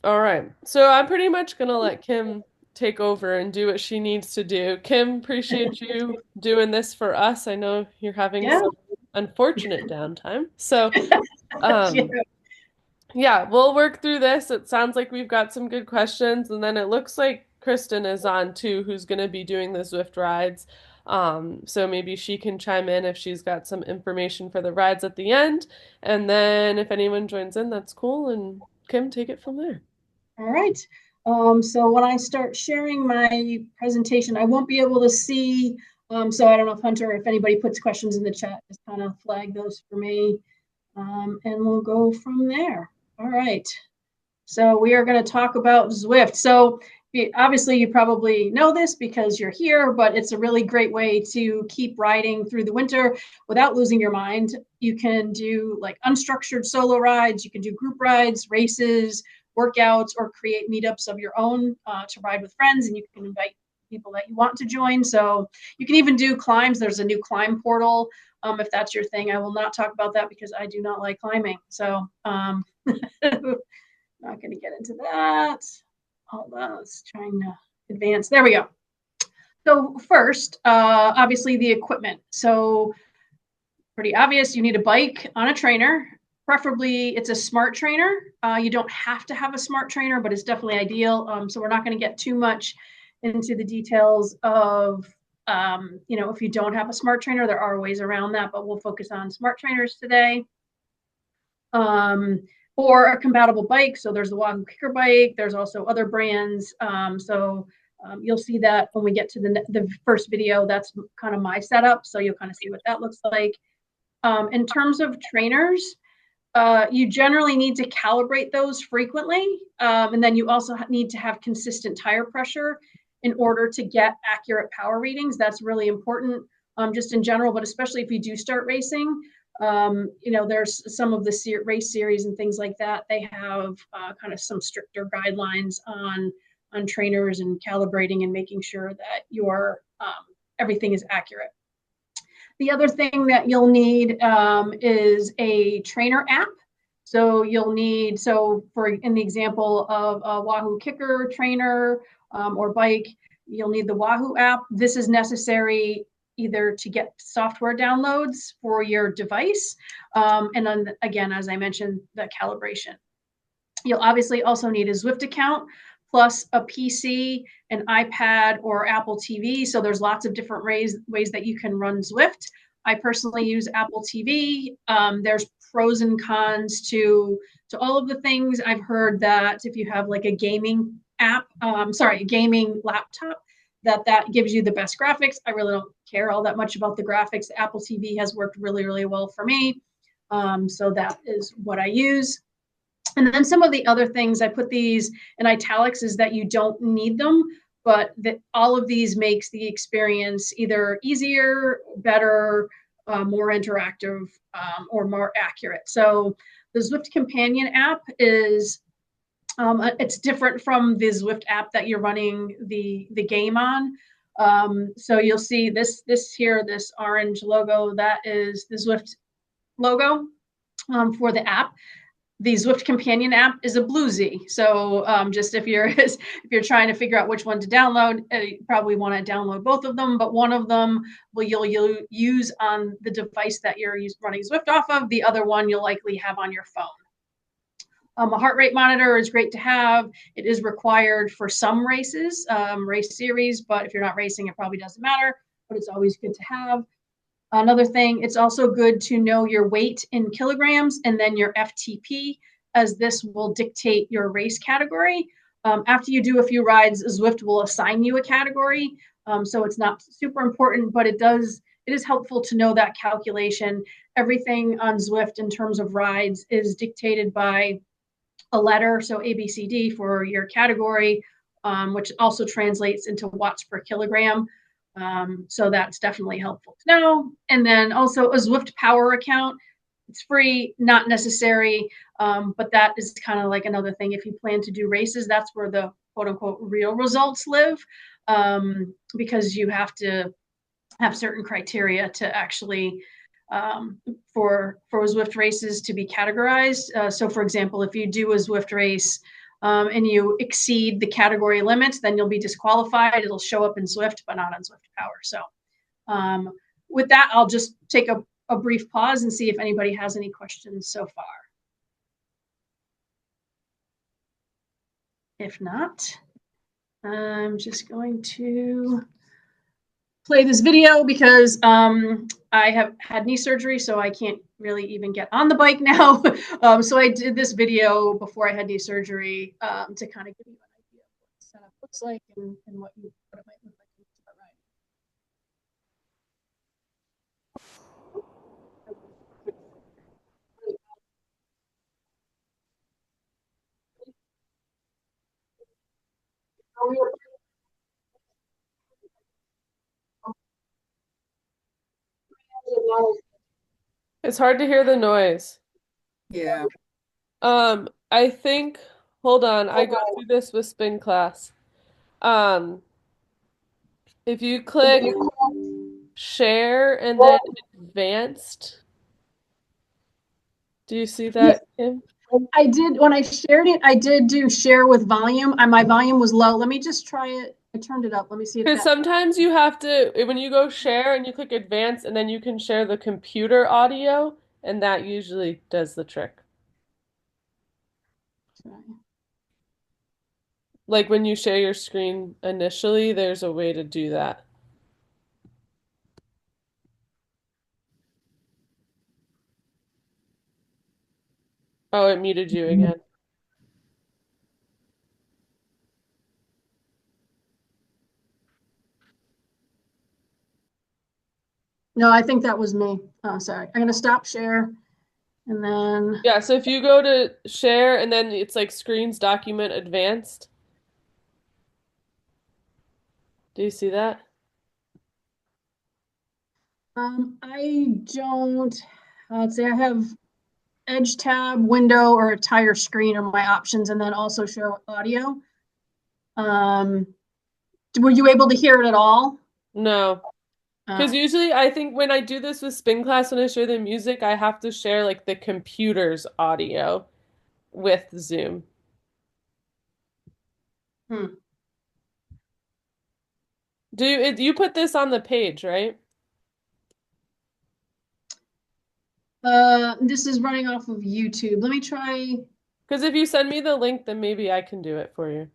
All right. So I'm pretty much gonna let Kim take over and do what she needs to do. Kim, appreciate you doing this for us. I know you're having Yeah. some unfortunate downtime. So, Yeah. um, yeah, we'll work through this. It sounds like we've got some good questions, and then it looks like Kristen is on too, who's gonna be doing the Zwift rides. So maybe she can chime in if she's got some information for the rides at the end. And then if anyone joins in, that's cool. And Kim, take it from there. All right. So when I start sharing my presentation, I won't be able to see. So I don't know if Hunter, if anybody puts questions in the chat, just kind of flag those for me. And we'll go from there. All right. So we are going to talk about Zwift. So obviously you probably know this because you're here, but it's a really great way to keep riding through the winter without losing your mind. You can do like unstructured solo rides, you can do group rides, races, workouts, or create meetups of your own to ride with friends, and you can invite people that you want to join. So you can even do climbs. There's a new climb portal if that's your thing. I will not talk about that because I do not like climbing. So not going to get into that. Hold on, let's trying to advance. There we go. So first, obviously the equipment. So pretty obvious, you need a bike on a trainer. Preferably, it's a smart trainer. You don't have to have a smart trainer, but it's definitely ideal. So we're not going to get too much into the details of, if you don't have a smart trainer, there are ways around that, but we'll focus on smart trainers today. Um, or a compatible bike. So there's the Wahoo Kicker bike. There's also other brands. You'll see that when we get to the first video. That's kind of my setup. So you'll kind of see what that looks like. In terms of trainers, you generally need to calibrate those frequently. And then you also need to have consistent tire pressure in order to get accurate power readings. That's really important just in general, but especially if you do start racing. There's some of the race series and things like that. They have kind of some stricter guidelines on trainers and calibrating and making sure that your everything is accurate. The other thing that you'll need is a trainer app. So you'll need, so for in the example of a Wahoo Kicker trainer or bike, you'll need the Wahoo app. This is necessary either to get software downloads for your device, and then again, as I mentioned, the calibration. You'll obviously also need a Zwift account plus a PC, an iPad, or Apple TV. So there's lots of different ways that you can run Zwift. I personally use Apple TV. There's pros and cons to all of the things. I've heard that if you have like a gaming app, a gaming laptop, that gives you the best graphics. I really don't care all that much about the graphics. Apple TV has worked really, really well for me. So that is what I use. And then some of the other things, I put these in italics, is that you don't need them, but that all of these makes the experience either easier, better, more interactive, or more accurate. So the Zwift Companion app is it's different from the Zwift app that you're running the game on. So you'll see this here, this orange logo, that is the Zwift logo for the app. The Zwift Companion app is a bluesy. So just if you're trying to figure out which one to download, you probably want to download both of them, but one of them you'll use on the device that you're running Zwift off of. The other one you'll likely have on your phone. A heart rate monitor is great to have. It is required for some races, race series, but if you're not racing, it probably doesn't matter, but it's always good to have. Another thing, it's also good to know your weight in kilograms and then your FTP, as this will dictate your race category. After you do a few rides, Zwift will assign you a category. So it's not super important, but it is helpful to know that calculation. Everything on Zwift in terms of rides is dictated by a letter, so ABCD for your category, which also translates into watts per kilogram. So that's definitely helpful to know. And then also a Zwift Power account. It's free, not necessary, but that is kind of like another thing. If you plan to do races, that's where the quote unquote real results live, because you have to have certain criteria to actually for Zwift races to be categorized. So for example, if you do a Zwift race and you exceed the category limits, then you'll be disqualified. It'll show up in Zwift, but not on Zwift Power. So with that, I'll just take a brief pause and see if anybody has any questions so far. If not, I'm just going to play this video because I have had knee surgery, so I can't really even get on the bike now. So I did this video before I had knee surgery to kind of give you an idea of what the setup looks like and what it might look like when you start riding. It's hard to hear the noise. Yeah. I think, hold on, I go through this with spin class. Um, if you click share and then advanced, do you see Yes, that, Kim? I did. When I shared it, I did do share with volume, and my volume was low. Let me just try it. I turned it up. Let me see if Because that. sometimes you have to, when you go share and you click advanced, and then you can share the computer audio, and that usually does the trick. Like when you share your screen initially, there's a way to do that. Oh, it muted you again. No, I think that was me. Oh, sorry. I'm gonna stop share, and then Yeah, so if you go to share and then it's like screens document advanced. Do you see that? I don't. Let's see. I have Edge tab, window, or entire screen are my options, and then also share audio. Um, were you able to hear it at all? No. Uh, Because usually I think when I do this with spin class, when I share the music, I have to share like the computer's audio with Zoom. hmm. You put this on the page, right? This is running off of YouTube. Let me try. Because if you send me the link, then maybe I can do it for you.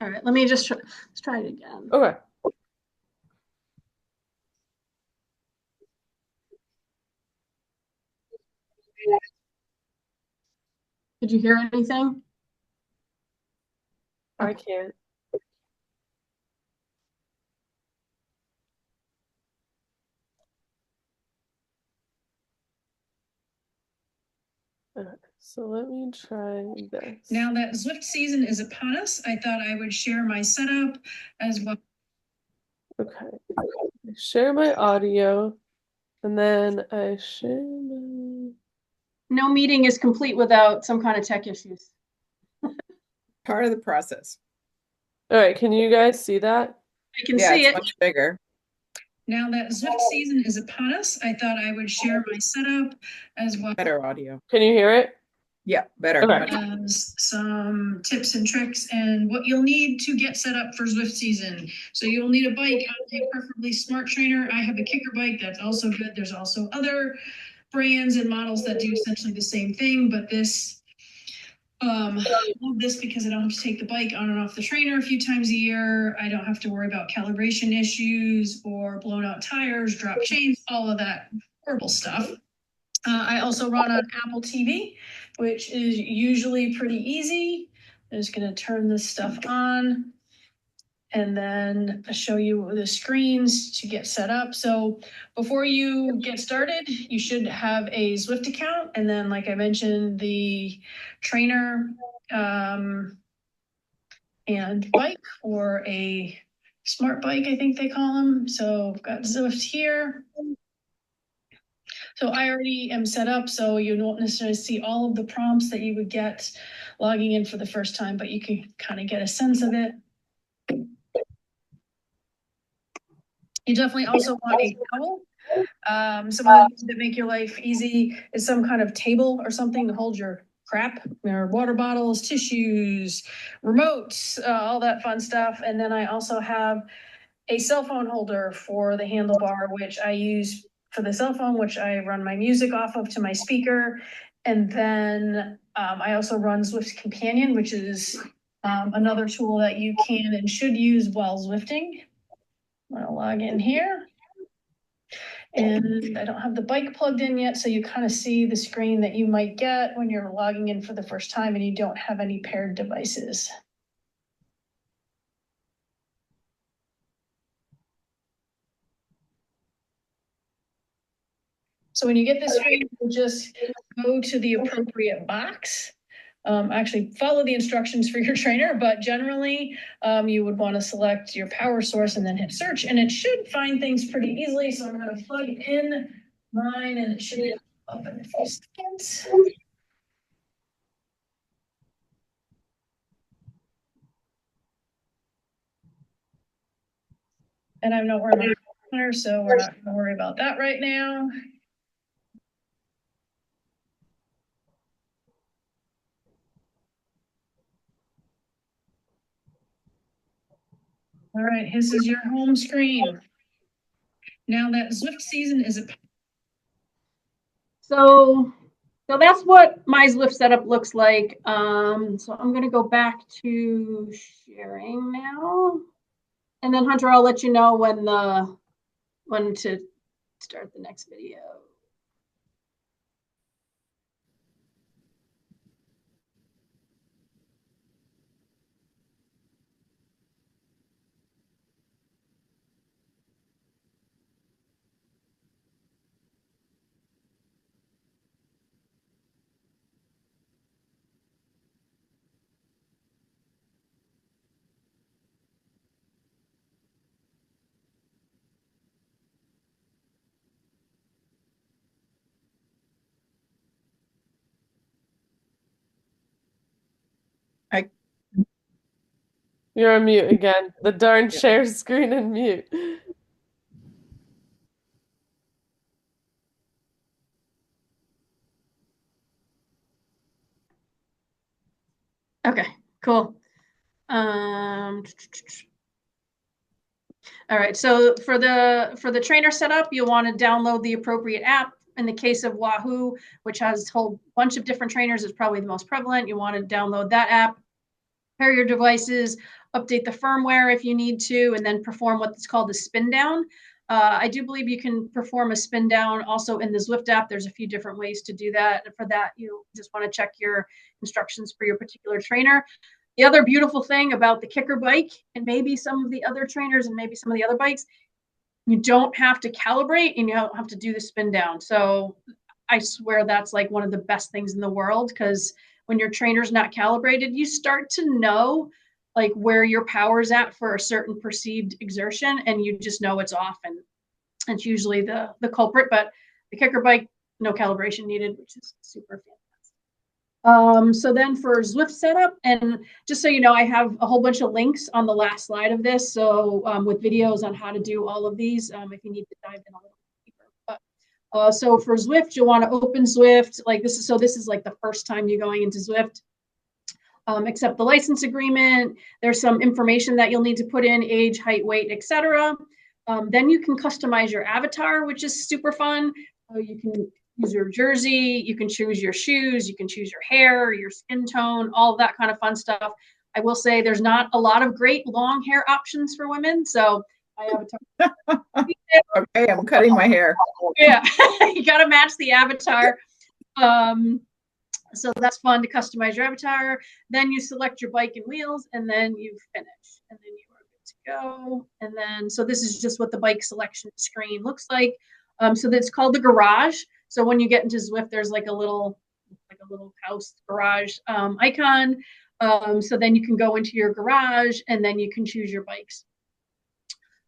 All right, let me just try. Let's try it again. Okay. Did you hear anything? I Okay. can't. Okay, so let me try this. Now that Zwift season is upon us, I thought I would share my setup as well. Okay. I share my audio and then I share my... No meeting is complete without some kind of tech issues. Part of the process. All right, can you guys see that? I can Yeah, see it's it. much bigger. Now that Zwift season is upon us, I thought I would share my setup as well Better audio. Can you hear it? Yeah, better. Okay. Much as some tips and tricks and what you'll need to get set up for Zwift season. So you'll need a bike, a preferably smart trainer. I have a kicker bike that's also good. There's also other brands and models that do essentially the same thing, but I love this because I don't have to take the bike on and off the trainer a few times a year. I don't have to worry about calibration issues or blown out tires, drop chains, all of that horrible stuff. I also run on Apple TV, which is usually pretty easy. I'm just going to turn this stuff on and then I'll show you the screens to get set up. So before you get started, you should have a Zwift account. And then, like I mentioned, the trainer and bike, or a smart bike, I think they call them. So I've got Zwift here. So I already am set up, so you won't necessarily see all of the prompts that you would get logging in for the first time, but you can kind of get a sense of it. You definitely also want a towel. Some of the things that make your life easy is some kind of table or something to hold your crap, your water bottles, tissues, remotes, all that fun stuff. And then I also have a cell phone holder for the handlebar, which I use for the cell phone, which I run my music off of to my speaker. And then I also run Zwift Companion, which is another tool that you can and should use while Zwifting. I'm gonna log in here. And I don't have the bike plugged in yet, so you kind of see the screen that you might get when you're logging in for the first time and you don't have any paired devices. So when you get this screen, you'll just go to the appropriate box. Actually follow the instructions for your trainer, but generally you would want to select your power source and then hit search, and it should find things pretty easily. So I'm going to plug in mine and it should be up in a few seconds. And I'm not wearing my partner, so we're not going to worry about that right now. All right, this is your home screen. Now that Zwift season is so that's what my Zwift setup looks like. So I'm going to go back to sharing now. And then Hunter, I'll let you know when to start the next video. You're on mute again. The darn share screen and mute. Okay, cool. All right, so for the trainer setup, you'll want to download the appropriate app. In the case of Wahoo, which has a whole bunch of different trainers, is probably the most prevalent. You want to download that app, pair your devices, update the firmware if you need to, and then perform what's called a spin down. I do believe you can perform a spin down also in the Zwift app. There's a few different ways to do that. For that, you just want to check your instructions for your particular trainer. The other beautiful thing about the kicker bike, and maybe some of the other trainers and maybe some of the other bikes, you don't have to calibrate and you don't have to do the spin down. So I swear that's like one of the best things in the world, because when your trainer's not calibrated, you start to know like where your power's at for a certain perceived exertion, and you just know it's off, and it's usually the culprit. But the kicker bike, no calibration needed, which is super fantastic. So then for Zwift setup, and just so you know, I have a whole bunch of links on the last slide of this. So with videos on how to do all of these, if you need to dive in a little deeper. But so for Zwift, you'll want to open Zwift. Like this is like the first time you're going into Zwift. Accept the license agreement. There's some information that you'll need to put in: age, height, weight, etc. Then you can customize your avatar, which is super fun. So you can use your jersey, you can choose your shoes, you can choose your hair, your skin tone, all of that kind of fun stuff. I will say there's not a lot of great long hair options for women, so my avatar. Okay, I'm cutting my hair. Yeah, you got to match the avatar. So that's fun to customize your avatar. Then you select your bike and wheels, and then you finish, and then you are good to go. And then, so this is just what the bike selection screen looks like. So that's called the garage. So when you get into Zwift, there's like a little house garage icon. So then you can go into your garage, and then you can choose your bikes.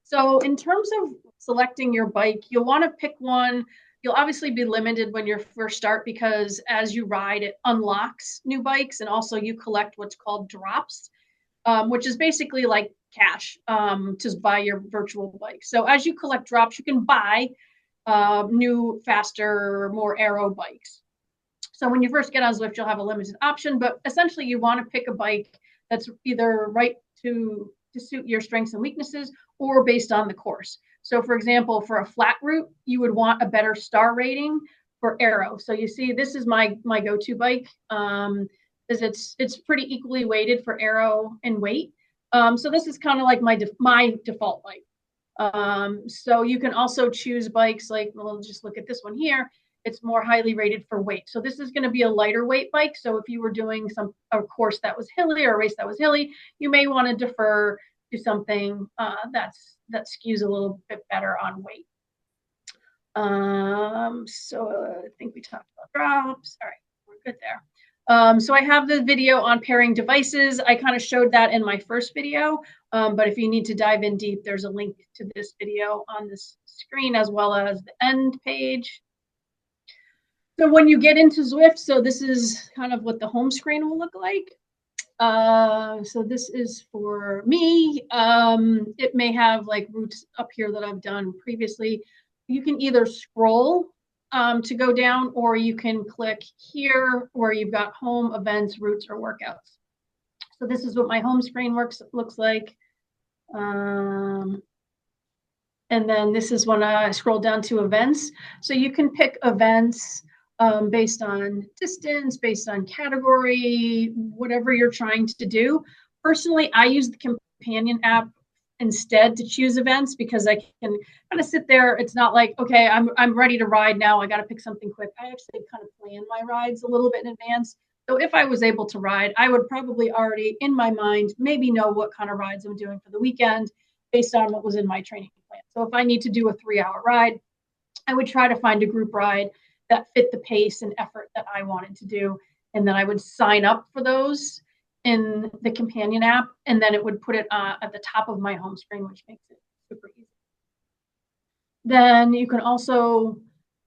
So in terms of selecting your bike, you'll want to pick one You'll obviously be limited when you first start because as you ride, it unlocks new bikes, and also you collect what's called drops, which is basically like cash to buy your virtual bike. So as you collect drops, you can buy new, faster, more aero bikes. So when you first get on Zwift, you'll have a limited option, but essentially you want to pick a bike that's either right to suit your strengths and weaknesses or based on the course. So for example, for a flat route, you would want a better star rating for aero. So you see, this is my go-to bike. It's pretty equally weighted for aero and weight. So this is kind of like my default bike. So you can also choose bikes like, we'll just look at this one here. It's more highly rated for weight. So this is going to be a lighter weight bike. So if you were doing a course that was hilly or a race that was hilly, you may want to defer to something that skews a little bit better on weight. So I think we talked about drops. All right, we're good there. So I have the video on pairing devices. I kind of showed that in my first video, but if you need to dive in deep, there's a link to this video on this screen as well as the end page. So when you get into Zwift, so this is kind of what the home screen will look like. So this is for me. It may have like routes up here that I've done previously. You can either scroll to go down, or you can click here where you've got home, events, routes, or workouts. So this is what my home screen looks like. And then this is when I scroll down to events. So you can pick events based on distance, based on category, whatever you're trying to do. Personally, I use the companion app instead to choose events because I can kind of sit there. It's not like, okay, I'm ready to ride now. I got to pick something quick. I actually kind of plan my rides a little bit in advance. So if I was able to ride, I would probably already in my mind maybe know what kind of rides I'm doing for the weekend based on what was in my training plan. So if I need to do a 3-hour ride, I would try to find a group ride that fit the pace and effort that I wanted to do. And then I would sign up for those in the companion app, and then it would put it at the top of my home screen, which makes it super easy. Then you can also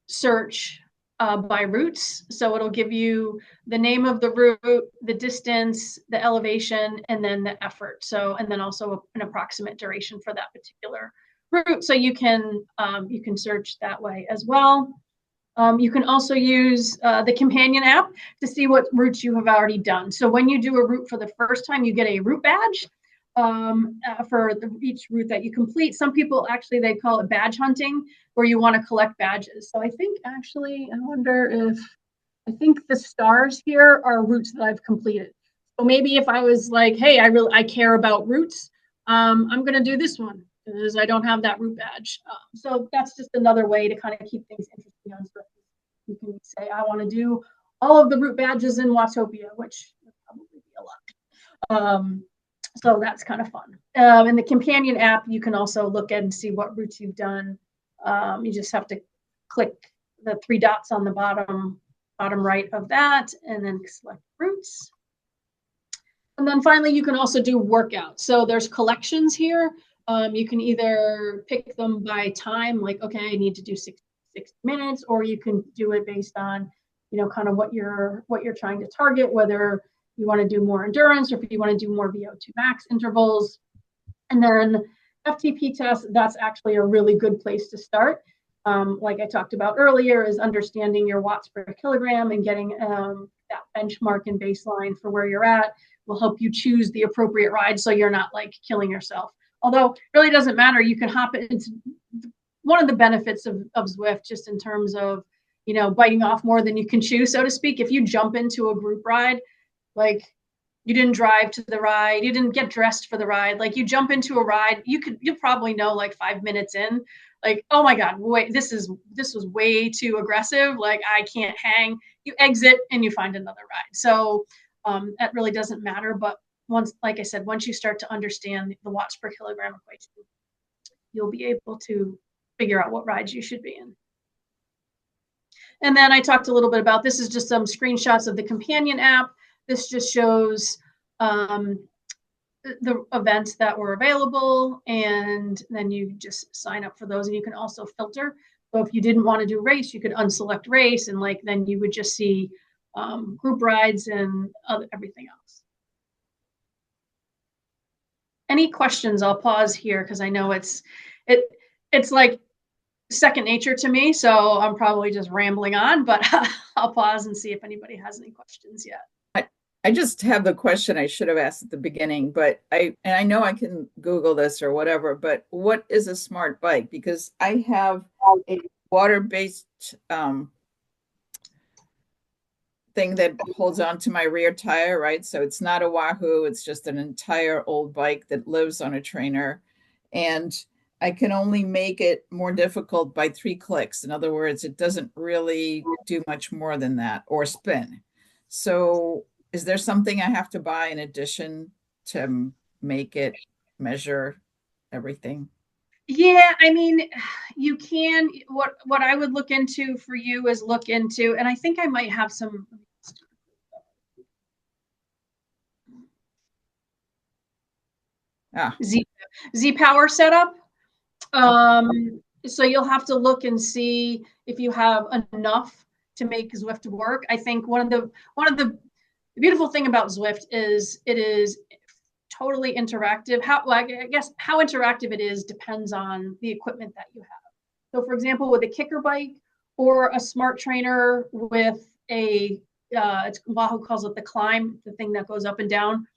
search by routes. So it'll give you the name of the route, the distance, the elevation, and then the effort. So, and then also an approximate duration for that particular route. So you can search that way as well. You can also use the companion app to see what routes you have already done. So when you do a route for the first time, you get a route badge for each route that you complete. Some people actually, they call it badge hunting, where you want to collect badges. So I think actually, I think the stars here are routes that I've completed. So maybe if I was like, hey, I care about routes, I'm going to do this one because I don't have that route badge. So that's just another way to kind of keep things interesting on Zwift. You can say, I want to do all of the route badges in Watopia, which would probably be a lot. So that's kind of fun. In the companion app, you can also look at and see what routes you've done. You just have to click the 3 dots on the bottom right of that, and then select routes. And then finally, you can also do workouts. So there's collections here. You can either pick them by time, like, okay, I need to do 60 minutes, or you can do it based on, kind of what you're trying to target, whether you want to do more endurance or if you want to do more VO2 max intervals. And then FTP test, that's actually a really good place to start. Like I talked about earlier, is understanding your watts per kilogram and getting that benchmark and baseline for where you're at will help you choose the appropriate ride so you're not like killing yourself. Although it really doesn't matter, you can hop it. It's one of the benefits of Zwift, just in terms of, biting off more than you can chew, so to speak. If you jump into a group ride, like you didn't drive to the ride, you didn't get dressed for the ride, like you jump into a ride, you'll probably know like 5 minutes in, like, oh my God, wait, this was way too aggressive. Like I can't hang. You exit and you find another ride. So that really doesn't matter. But like I said, once you start to understand the watts per kilogram equation, you'll be able to figure out what rides you should be in. And then I talked a little bit about, this is just some screenshots of the companion app. This just shows the events that were available, and then you just sign up for those, and you can also filter So if you didn't want to do race, you could unselect race, and like then you would just see group rides and everything else. Any questions? I'll pause here because I know it's like second nature to me, so I'm probably just rambling on, but I'll pause and see if anybody has any questions yet. I just have the question I should have asked at the beginning, but I know I can Google this or whatever, but what is a smart bike? Because I have a water-based thing that holds on to my rear tire, right? So it's not a Wahoo, it's just an entire old bike that lives on a trainer. And I can only make it more difficult by 3 clicks. In other words, it doesn't really do much more than that or spin. So is there something I have to buy in addition to make it measure everything? Yeah, I mean, you can. What I would look into for you is look into, and I think I might have some Ah, Z power setup. So you'll have to look and see if you have enough to make Zwift work. I think one of the beautiful thing about Zwift is it is totally interactive. I guess how interactive it is depends on the equipment that you have. So for example, with a kicker bike or a smart trainer with a it's Wahoo calls it the climb, the thing that goes up and down.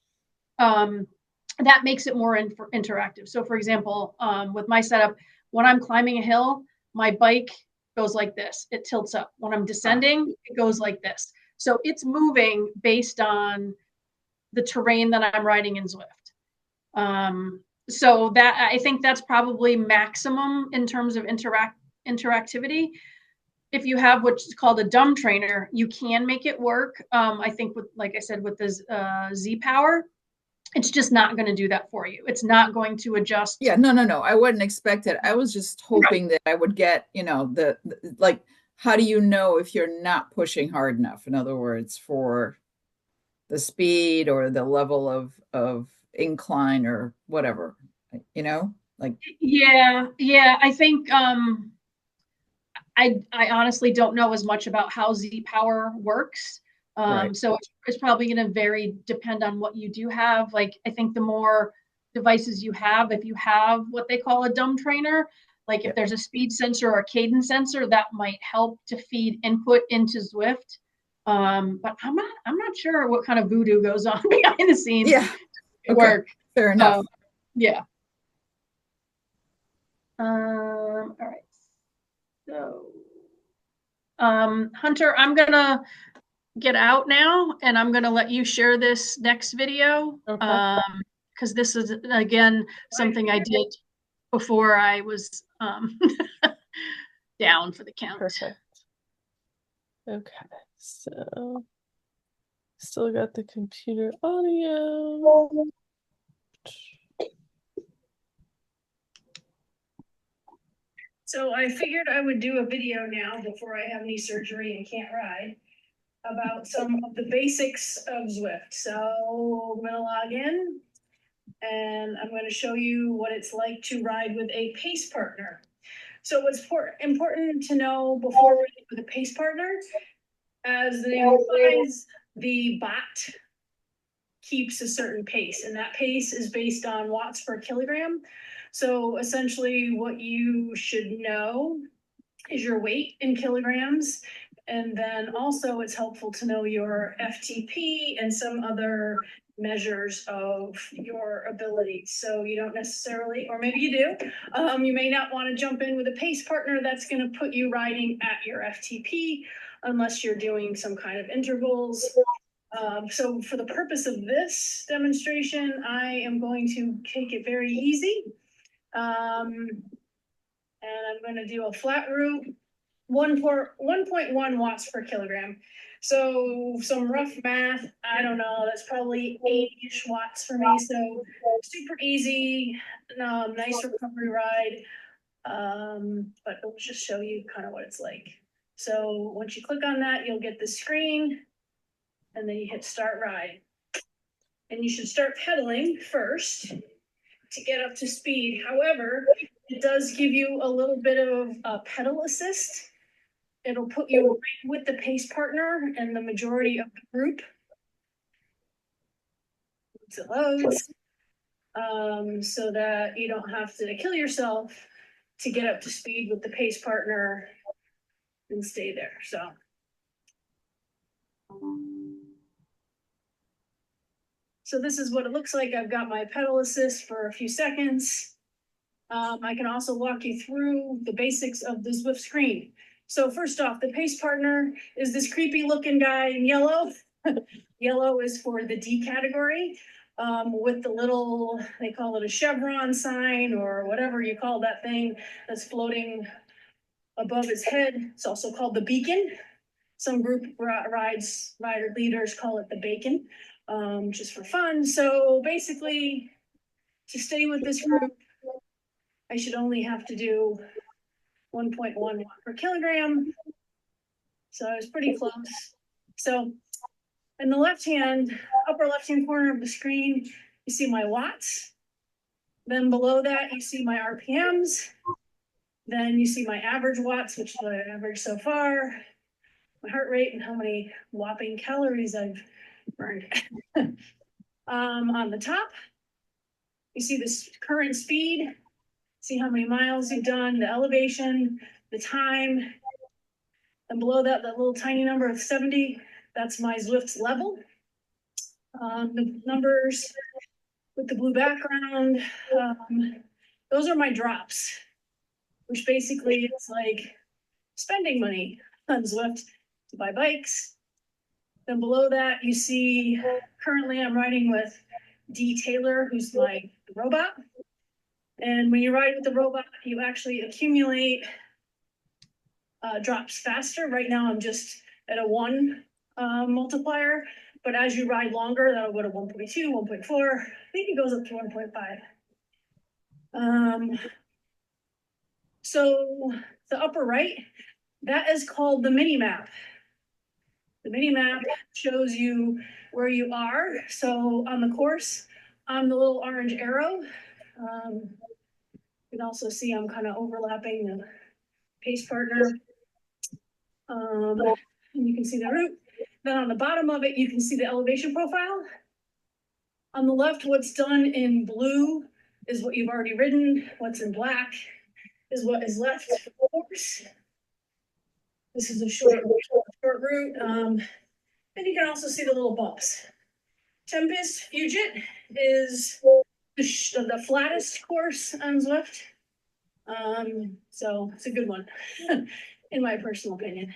That makes it more interactive. So for example, with my setup, when I'm climbing a hill, my bike goes like this. It tilts up. When I'm descending, it goes like this. So it's moving based on the terrain that I'm riding in Zwift. So that I think that's probably maximum in terms of interactivity. If you have what's called a dumb trainer, you can make it work. I think with, like I said, with the Z power, it's just not going to do that for you. It's not going to adjust. yeah, no. I wouldn't expect it. I was just hoping that I would get, the like, how do you know if you're not pushing hard enough? In other words, for the speed or the level of incline or whatever, like Yeah. I think I honestly don't know as much about how Z Power works. right. So it's probably going to vary, depend on what you do have. Like I think the more devices you have, if you have what they call a dumb trainer, like Yeah. if there's a speed sensor or a cadence sensor, that might help to feed input into Zwift. But I'm not sure what kind of voodoo goes on behind the scenes Yeah. at Okay. work. Fair enough. Yeah. All right. So, Hunter, I'm gonna get out now, and I'm gonna let you share this next video. Okay. Because this is again something I did before I was down for the count. Perfect. Okay. So still got the computer audio. So I figured I would do a video now before I have knee surgery and can't ride about some of the basics of Zwift. So I'm gonna log in and I'm going to show you what it's like to ride with a pace partner. So what's important to know before riding with a pace partner, as the name implies, the bot keeps a certain pace, and that pace is based on watts per kilogram. So essentially what you should know is your weight in kilograms. And then also it's helpful to know your FTP and some other measures of your ability. So you don't necessarily, or maybe you do, you may not want to jump in with a pace partner that's going to put you riding at your FTP unless you're doing some kind of intervals. So for the purpose of this demonstration, I am going to take it very easy. And I'm going to do a flat route 1.1 watts per kilogram. So some rough math, I don't know, that's probably 80-ish watts for me. So super easy, nice recovery ride. But it'll just show you kind of what it's like. So once you click on that, you'll get the screen and then you hit start ride. And you should start pedaling first to get up to speed. However, It does give you a little bit of pedal assist. It'll put you right with the pace partner and the majority of the group. Once it loads, so that you don't have to kill yourself to get up to speed with the pace partner and stay there. So this is what it looks like. I've got my pedal assist for a few seconds. I can also walk you through the basics of the Zwift screen. So first off, the pace partner is this creepy looking guy in yellow. Yellow is for the D category, with the little, they call it a chevron sign or whatever you call that thing that's floating above his head. It's also called the beacon. Some group rider leaders call it the bacon, just for fun. So basically, to stay with this group, I should only have to do 1.1 watt per kilogram. So I was pretty close. So in the upper left-hand corner of the screen, you see my watts. Then below that, you see my RPMs. Then you see my average watts, which is what I averaged so far, my heart rate, and how many whopping calories I've burned. On the top, you see this current speed, see how many miles you've done, the elevation, the time. And below that, that little tiny number of 70, that's my Zwift's level. The numbers with the blue background, those are my drops, which basically is like spending money on Zwift to buy bikes. Then below that, you see currently I'm riding with D. Taylor, who's my robot. And when you ride with the robot, you actually accumulate drops faster. Right now, I'm just at a 1 multiplier, but as you ride longer, that'll go to 1.2, 1.4. I think it goes up to 1.5. So the upper right, that is called the mini map. The mini map shows you where you are. So on the course, I'm the little orange arrow. You can also see I'm kind of overlapping the pace partner. And you can see the route. Then on the bottom of it, you can see the elevation profile. On the left, what's done in blue is what you've already ridden. What's in black is what is left for the course. This is a short route. And you can also see the little bumps. Tempest Fugit is the flattest course on Zwift. So it's a good one, in my personal opinion.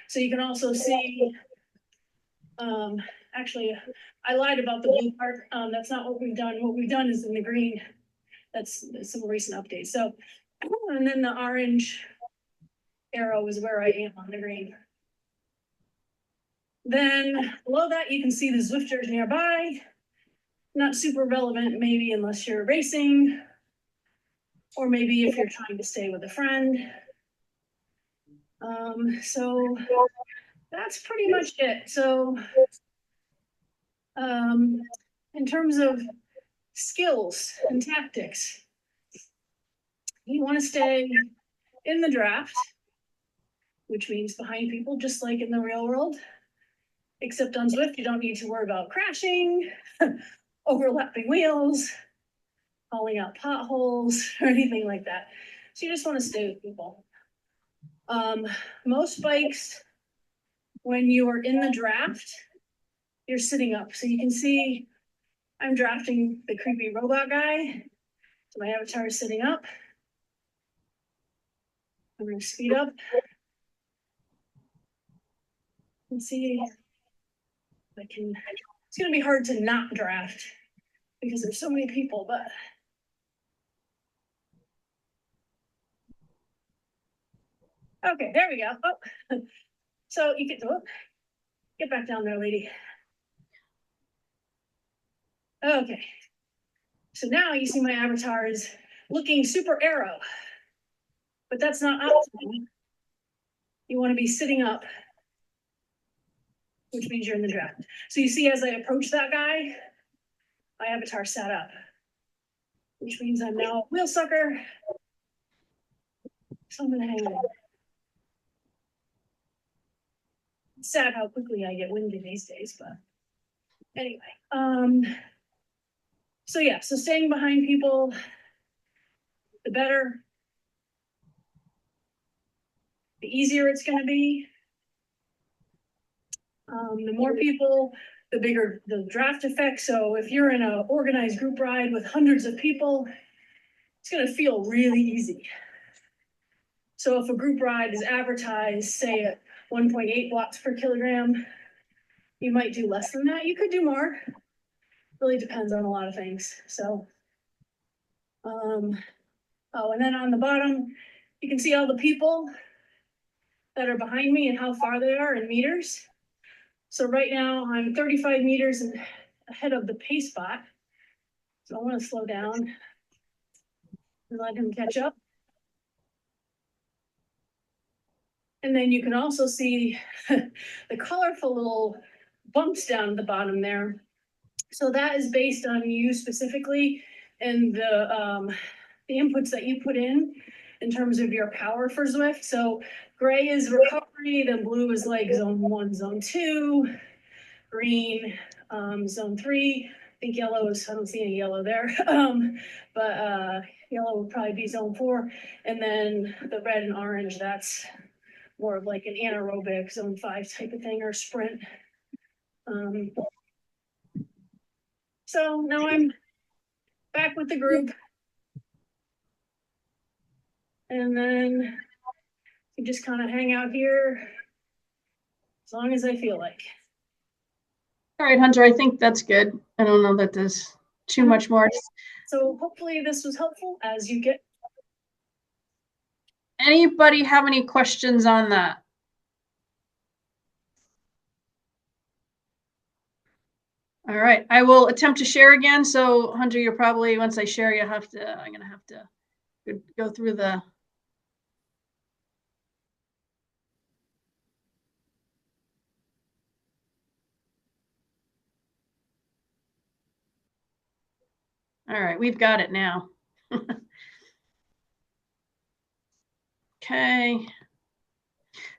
So you can also see, actually, I lied about the blue part. That's not what we've done. What we've done is in the green. That's some recent updates. So, and then the orange arrow is where I am on the green. Then below that, you can see the Zwifters nearby. Not super relevant, maybe unless you're racing, or maybe if you're trying to stay with a friend. So that's pretty much it. So in terms of skills and tactics, you want to stay in the draft, which means behind people, just like in the real world. Except on Zwift, you don't need to worry about crashing, overlapping wheels, calling out potholes, or anything like that. So you just want to stay with people. Most bikes, when you are in the draft, you're sitting up. So you can see I'm drafting the creepy robot guy. So my avatar is sitting up. I'm going to speed up and see if I can. It's going to be hard to not draft because there's so many people, but okay, there we go. Oh, so you get back down there, lady. Okay, so now you see my avatar is looking super arrow, but that's not optimal. You want to be sitting up, which means you're in the draft. So you see, as I approach that guy, my avatar sat up, which means I'm now a wheel sucker, So I'm gonna hang in. It's sad how quickly I get windy these days, but anyway. So yeah, so staying behind people, the better, the easier it's gonna be. The more people, the bigger the draft effect. So if you're in an organized group ride with hundreds of people, it's gonna feel really easy. So if a group ride is advertised, say at 1.8 watts per kilogram, you might do less than that. You could do more. Really depends on a lot of things. So, oh, and then on the bottom, you can see all the people that are behind me and how far they are in meters. So right now I'm 35 meters ahead of the pace spot. So I want to slow down and let him catch up. And then you can also see the colorful little bumps down at the bottom there. So that is based on you specifically and the inputs that you put in terms of your power for Zwift. So gray is recovery, then blue is like zone 1, zone 2, green, zone 3. I think yellow is, I don't see any yellow there, but yellow would probably be zone 4. And then the red and orange, that's more of like an anaerobic zone 5 type of thing, or sprint. So now I'm back with the group. And then you just kind of hang out here as long as I feel like. All right, Hunter, I think that's good. I don't know that there's too much more. So hopefully this was helpful as you get. Anybody have any questions on that? All right, I will attempt to share again. So Hunter, you're probably, once I share, I'm gonna have to go through the. All right, we've got it now. Okay.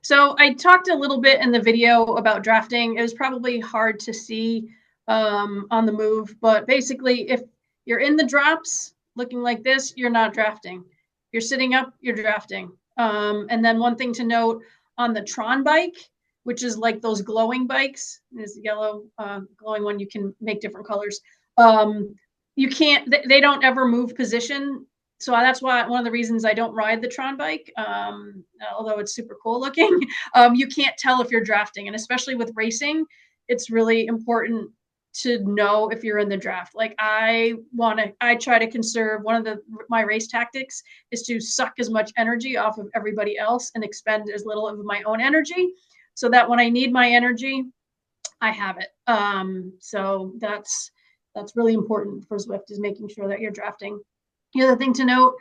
So I talked a little bit in the video about drafting. It was probably hard to see on the move, but basically if you're in the drops looking like this, you're not drafting. You're sitting up, you're drafting. And then one thing to note on the Tron bike, which is like those glowing bikes, is yellow glowing one, you can make different colors. You can't, they don't ever move position. So that's why one of the reasons I don't ride the Tron bike, although it's super cool looking. You can't tell if you're drafting, and especially with racing, it's really important to know if you're in the draft. Like I try to conserve. One of my race tactics is to suck as much energy off of everybody else and expend as little of my own energy, so that when I need my energy, I have it. So that's really important for Zwift, is making sure that you're drafting. The other thing to note,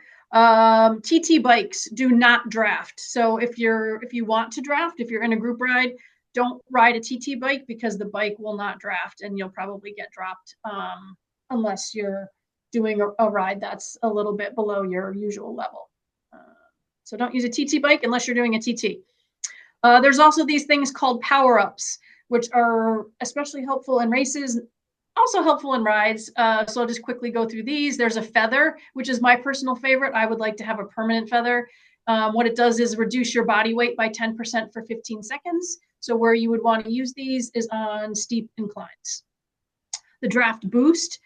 TT bikes do not draft. So if you want to draft, if you're in a group ride, don't ride a TT bike, because the bike will not draft and you'll probably get dropped unless you're doing a ride that's a little bit below your usual level. So don't use a TT bike unless you're doing a TT. There's also these things called power-ups, which are especially helpful in races, also helpful in rides. So I'll just quickly go through these. There's a feather, which is my personal favorite. I would like to have a permanent feather. What it does is reduce your body weight by 10% for 15 seconds. So where you would want to use these is on steep inclines. The draft boost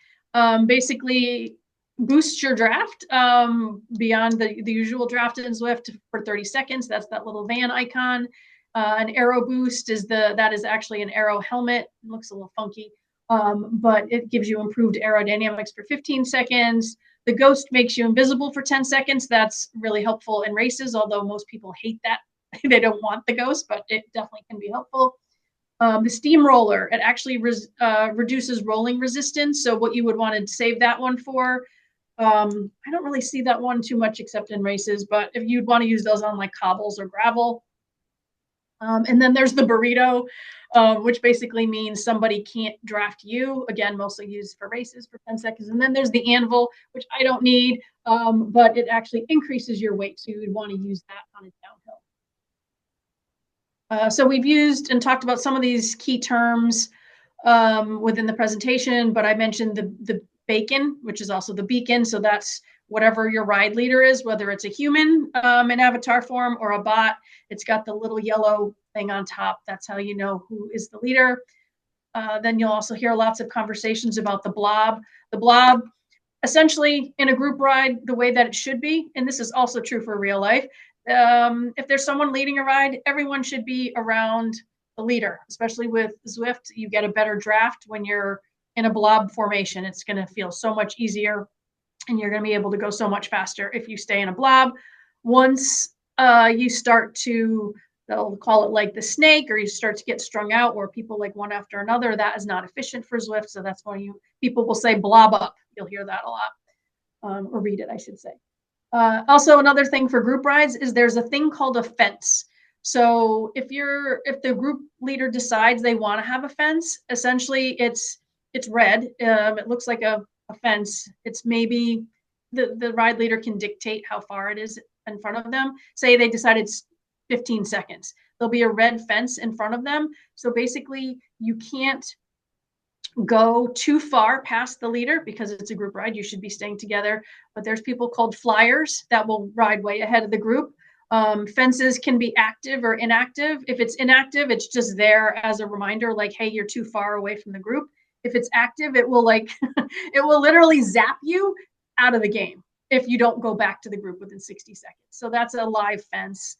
basically boosts your draft beyond the usual draft in Zwift for 30 seconds. That's that little van icon. An aero boost that is actually an aero helmet. It looks a little funky. But it gives you improved aerodynamics for 15 seconds. The ghost makes you invisible for 10 seconds. That's really helpful in races, although most people hate that. They don't want the ghost, but it definitely can be helpful. The steamroller, it actually reduces rolling resistance. So what you would want to save that one for, I don't really see that one too much except in races, but if you'd want to use those on like cobbles or gravel. And then there's the burrito, which basically means somebody can't draft you. Again, mostly used for races for 10 seconds. And then there's the anvil, which I don't need, but it actually increases your weight. So you would want to use that on a downhill. So we've used and talked about some of these key terms within the presentation, but I mentioned the bacon, which is also the beacon. So that's whatever your ride leader is, whether it's a human in avatar form or a bot. It's got the little yellow thing on top. That's how you know who is the leader. Then you'll also hear lots of conversations about the blob. The blob, essentially in a group ride, the way that it should be, and this is also true for real life, if there's someone leading a ride, everyone should be around the leader. Especially with Zwift, you get a better draft when you're in a blob formation. It's going to feel so much easier, and you're going to be able to go so much faster if you stay in a blob. Once you start to, they'll call it like the snake, or you start to get strung out where people like one after another, that is not efficient for Zwift. So that's why people will say blob up. You'll hear that a lot, or read it, I should say. Also, another thing for group rides is there's a thing called a fence. So if the group leader decides they want to have a fence, essentially it's red. It looks like a fence. It's maybe the ride leader can dictate how far it is in front of them. Say they decided it's 15 seconds. There'll be a red fence in front of them. So basically you can't go too far past the leader because it's a group ride. You should be staying together. But there's people called flyers that will ride way ahead of the group. Fences can be active or inactive. If it's inactive, it's just there as a reminder, like, hey, you're too far away from the group. If it's active, it will it will literally zap you out of the game if you don't go back to the group within 60 seconds. So that's a live fence.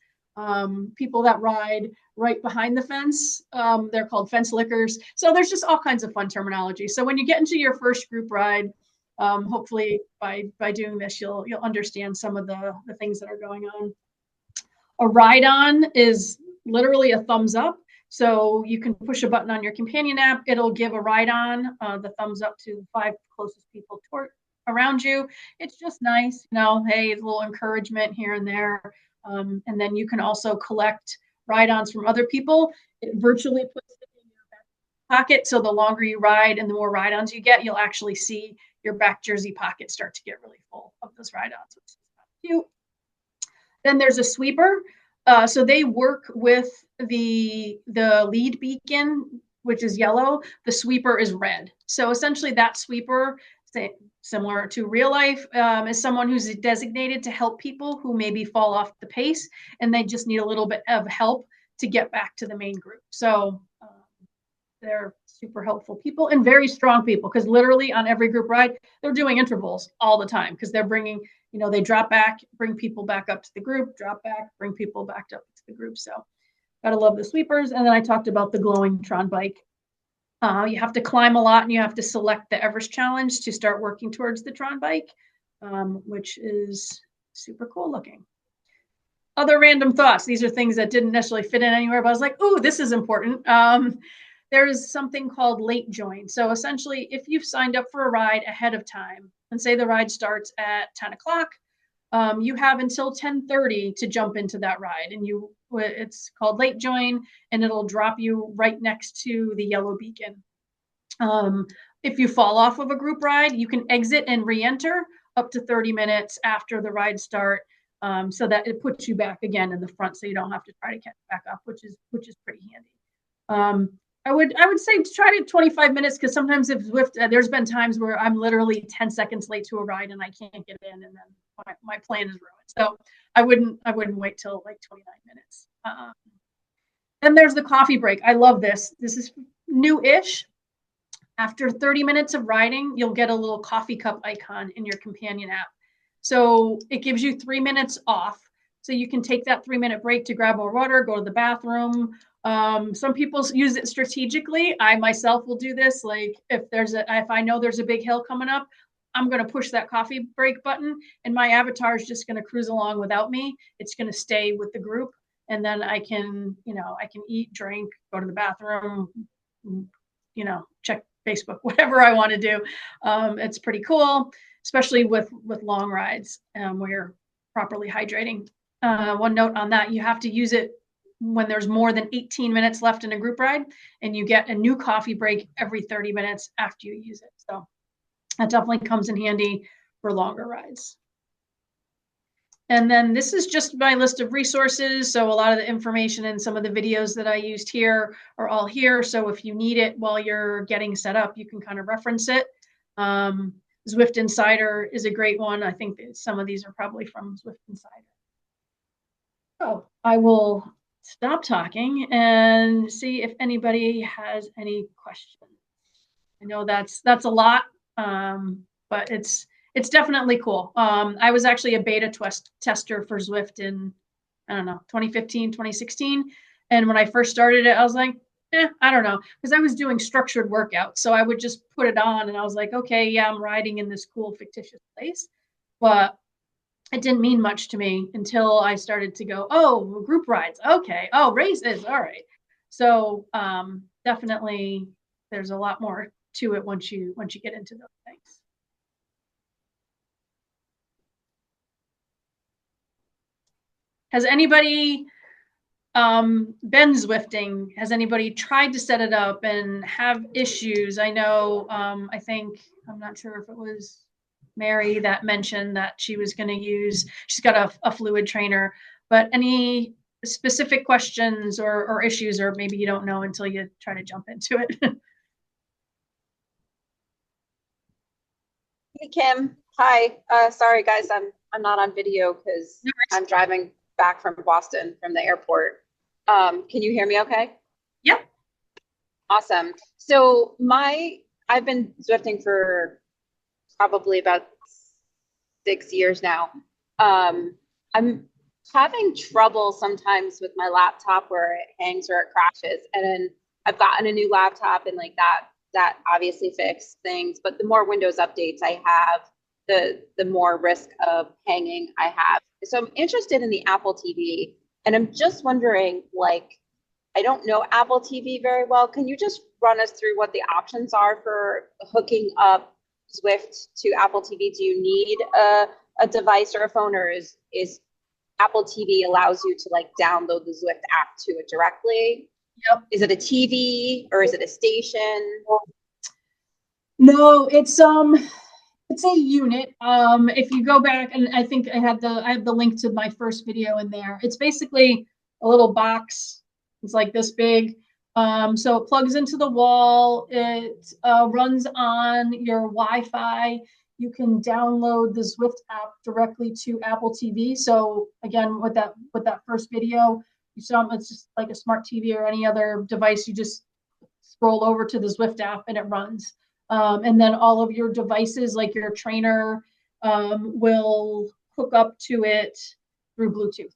People that ride right behind the fence, they're called fence lickers. So there's just all kinds of fun terminology. So when you get into your first group ride, hopefully by doing this, you'll understand some of the things that are going on. A ride on is literally a thumbs up. So you can push a button on your companion app. It'll give a ride on, the thumbs up to the 5 closest people around you. It's just nice, hey, a little encouragement here and there. And then you can also collect ride-ons from other people. It virtually puts it in your back pocket. So the longer you ride and the more ride-ons you get, you'll actually see your back jersey pocket start to get really full of those ride-ons, which is cute. Then there's a sweeper. So they work with the lead beacon, which is yellow. The sweeper is red. So essentially that sweeper, similar to real life, is someone who's designated to help people who maybe fall off the pace and they just need a little bit of help to get back to the main group. So they're super helpful people and very strong people, because literally on every group ride, they're doing intervals all the time because they're bringing, they drop back, bring people back up to the group, drop back, bring people back up to the group. So gotta love the sweepers. And then I talked about the glowing Tron bike. You have to climb a lot and you have to select the Everest challenge to start working towards the Tron bike, which is super cool looking. Other random thoughts. These are things that didn't necessarily fit in anywhere, but I was like, ooh, this is important. There's something called late join. So essentially, if you've signed up for a ride ahead of time, and say the ride starts at 10 o'clock, you have until 10:30 to jump into that ride. And it's called late join, and it'll drop you right next to the yellow beacon. If you fall off of a group ride, you can exit and re-enter up to 30 minutes after the ride start, so that it puts you back again in the front, so you don't have to try to catch back up, which is pretty handy. I would say try to 25 minutes, because sometimes if Zwift, there's been times where I'm literally 10 seconds late to a ride and I can't get in, and then my plan is ruined. So I wouldn't wait till like 29 minutes. Then there's the coffee break. I love this. This is new-ish. After 30 minutes of riding, you'll get a little coffee cup icon in your companion app. So it gives you 3 minutes off. So you can take that 3-minute break to grab more water, go to the bathroom. Some people use it strategically. I myself will do this. Like if I know there's a big hill coming up, I'm going to push that coffee break button, and my avatar is just going to cruise along without me. It's going to stay with the group. And then I can eat, drink, go to the bathroom, check Facebook, whatever I want to do. It's pretty cool, especially with long rides where you're properly hydrating. One note on that, you have to use it when there's more than 18 minutes left in a group ride, and you get a new coffee break every 30 minutes after you use it. So that definitely comes in handy for longer rides. And then this is just my list of resources. So a lot of the information and some of the videos that I used here are all here. So if you need it while you're getting set up, you can kind of reference it. Zwift Insider is a great one. I think that some of these are probably from Zwift Insider. So I will stop talking and see if anybody has any questions. I know that's a lot, but it's definitely cool. I was actually a beta tester for Zwift in, I don't know, 2015, 2016. And when I first started it, I was like, I don't know, because I was doing structured workouts. So I would just put it on and I was like, okay, yeah, I'm riding in this cool fictitious place. But it didn't mean much to me until I started to go, oh, group rides. Okay. Oh, races. All right. So definitely there's a lot more to it once you get into those things. Has anybody been Zwifting? Has anybody tried to set it up and have issues? I know, I think, I'm not sure if it was Mary that mentioned that she was going to use, she's got a fluid trainer, but any specific questions or issues, or maybe you don't know until you try to jump into it? Hey Kim, hi. Sorry guys, I'm not on video because I'm driving back from Boston from the airport. Can you hear me okay? Yep. Awesome. So I've been Zwifting for probably about 6 years now. I'm having trouble sometimes with my laptop where it hangs or it crashes, and then I've gotten a new laptop and like that obviously fixed things. But the more Windows updates I have, the more risk of hanging I have. So I'm interested in the Apple TV, and I'm just wondering, like, I don't know Apple TV very well. Can you just run us through what the options are for hooking up Zwift to Apple TV? Do you need a device or a phone, or is Apple TV allows you to like download the Zwift app to it directly? Yep. Is it a TV or is it a station? No, it's a unit. If you go back, and I think I have the link to my first video in there. It's basically a little box. It's like this big. So it plugs into the wall. It runs on your Wi-Fi. You can download the Zwift app directly to Apple TV. So again, with that first video, you saw it's just like a smart TV or any other device. You just scroll over to the Zwift app and it runs. And then all of your devices, like your trainer, will hook up to it through Bluetooth.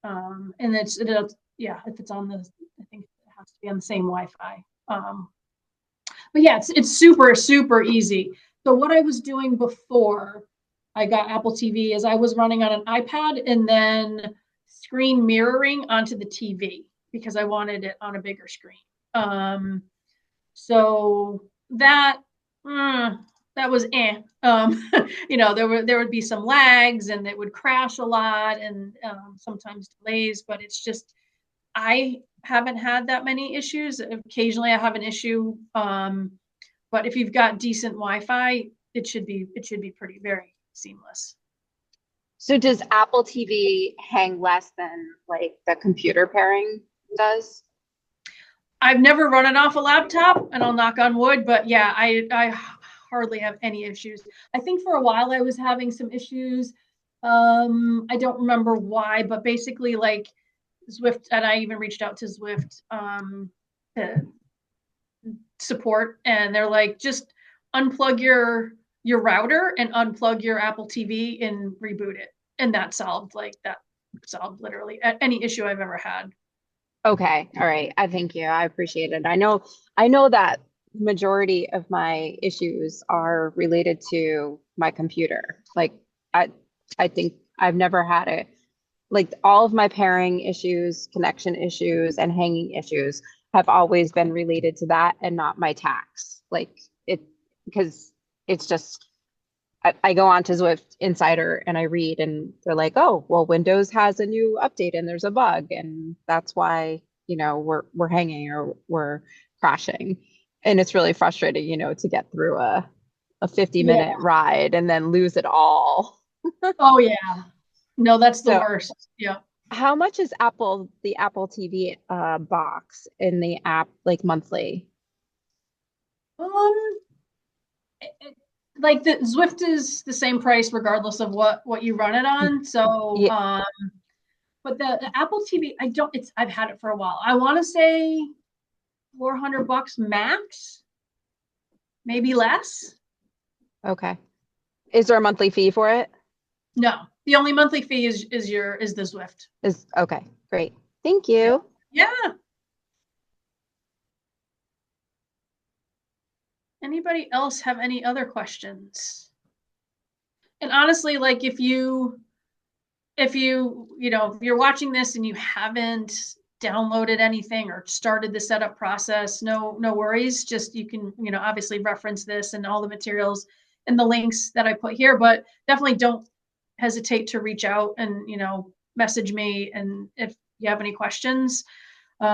And if it's on I think it has to be on the same Wi-Fi. But yeah, it's super, super easy. So what I was doing before I got Apple TV is I was running on an iPad and then screen mirroring onto the TV because I wanted it on a bigger screen. So that was there would be some lags and it would crash a lot and sometimes delays, but it's just I haven't had that many issues. Occasionally I have an issue, but if you've got decent Wi-Fi, it should be pretty very seamless. So does Apple TV hang less than like the computer pairing does? I've never run it off a laptop, and I'll knock on wood, but yeah, I hardly have any issues. I think for a while I was having some issues. I don't remember why, but basically like Zwift, and I even reached out to Zwift to support, and they're like, just unplug your router and unplug your Apple TV and reboot it. And that solved literally any issue I've ever had. Okay. All right. I thank you. I appreciate it. I know that majority of my issues are related to my computer. Like I think I've never had it. Like all of my pairing issues, connection issues, and hanging issues have always been related to that and not my tax. Like it, because it's just, I go on to Zwift Insider and I read, and they're like, "Oh, well, Windows has a new update and there's a bug, and that's why, we're hanging or we're crashing." And it's really frustrating, to get through a 50-minute Yeah. ride and then lose it all. Oh yeah. No, that's the So, worst. Yeah. how much is the Apple TV box in the app, like monthly? Um, like the Zwift is the same price regardless of what you run it on. So, Yeah, but the Apple TV, I've had it for a while. I want to say $400 max, maybe less. okay. Is there a monthly fee for it? No, the only monthly fee is the Zwift. Is okay, great. Thank you. Yeah. Anybody else have any other questions? And honestly, like if you're watching this and you haven't downloaded anything or started the setup process, no worries. Just you can, obviously reference this and all the materials and the links that I put here, but definitely don't hesitate to reach out and, message me. And if you have any questions, at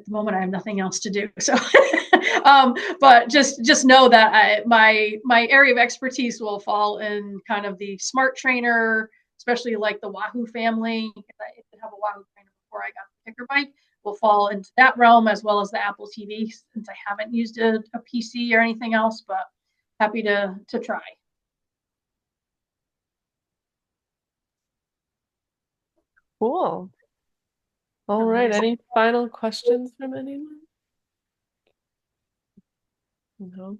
the moment I have nothing else to do. So, but just know that my area of expertise will fall in kind of the smart trainer, especially like the Wahoo family. I did have a Wahoo trainer before I got the Kicker bike, will fall into that realm, as well as the Apple TV, since I haven't used a PC or anything else, but happy to try. Cool. All right. Any final questions from anyone? No.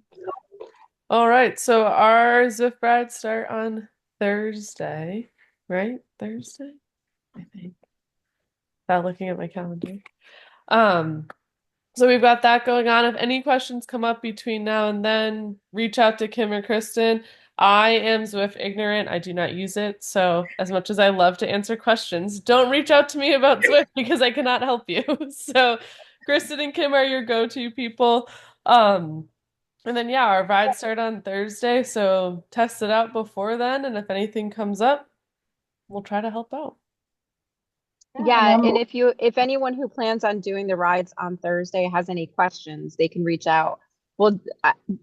All right. So our Zwift rides start on Thursday, right? Thursday, I think. Without looking at my calendar. Um, so we've got that going on. If any questions come up between now and then, reach out to Kim or Kristen. I am Zwift ignorant. I do not use it. So as much as I love to answer questions, don't reach out to me about Zwift because I cannot help you. So Kristen and Kim are your go-to people. And then yeah, our rides start on Thursday, so test it out before then, and if anything comes up, we'll try to help out. Yeah, and if anyone who plans on doing the rides on Thursday has any questions, they can reach out. Well,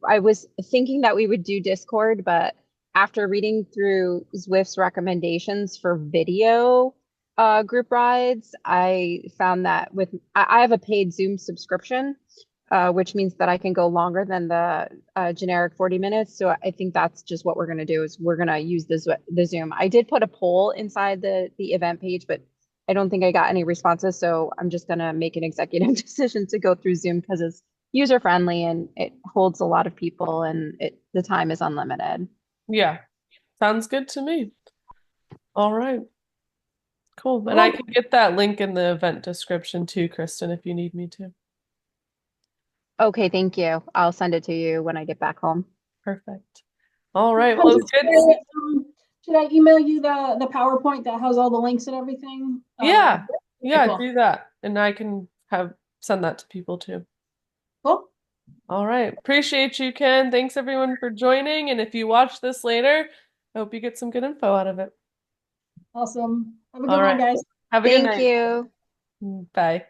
I was thinking that we would do Discord, but after reading through Zwift's recommendations for video group rides, I found that I have a paid Zoom subscription, which means that I can go longer than the generic 40 minutes. So I think that's just what we're going to do is we're going to use the Zoom. I did put a poll inside the event page, but I don't think I got any responses. So I'm just going to make an executive decision to go through Zoom because it's user friendly and it holds a lot of people and the time is unlimited. Yeah, sounds good to me. All right, cool. And I can get that link in the event description too, Kristen, if you need me to. Okay, thank you. I'll send it to you when I get back home. Perfect. All right, well, it's good. Should I email you the PowerPoint that has all the links and everything? Yeah, yeah, cool. do that. And I can send that to people too. Cool. All right. Appreciate you, Ken. Thanks everyone for joining. And if you watch this later, I hope you get some good info out of it. Awesome. Have a good All one, right. guys. Have a good Thank night. you. Bye.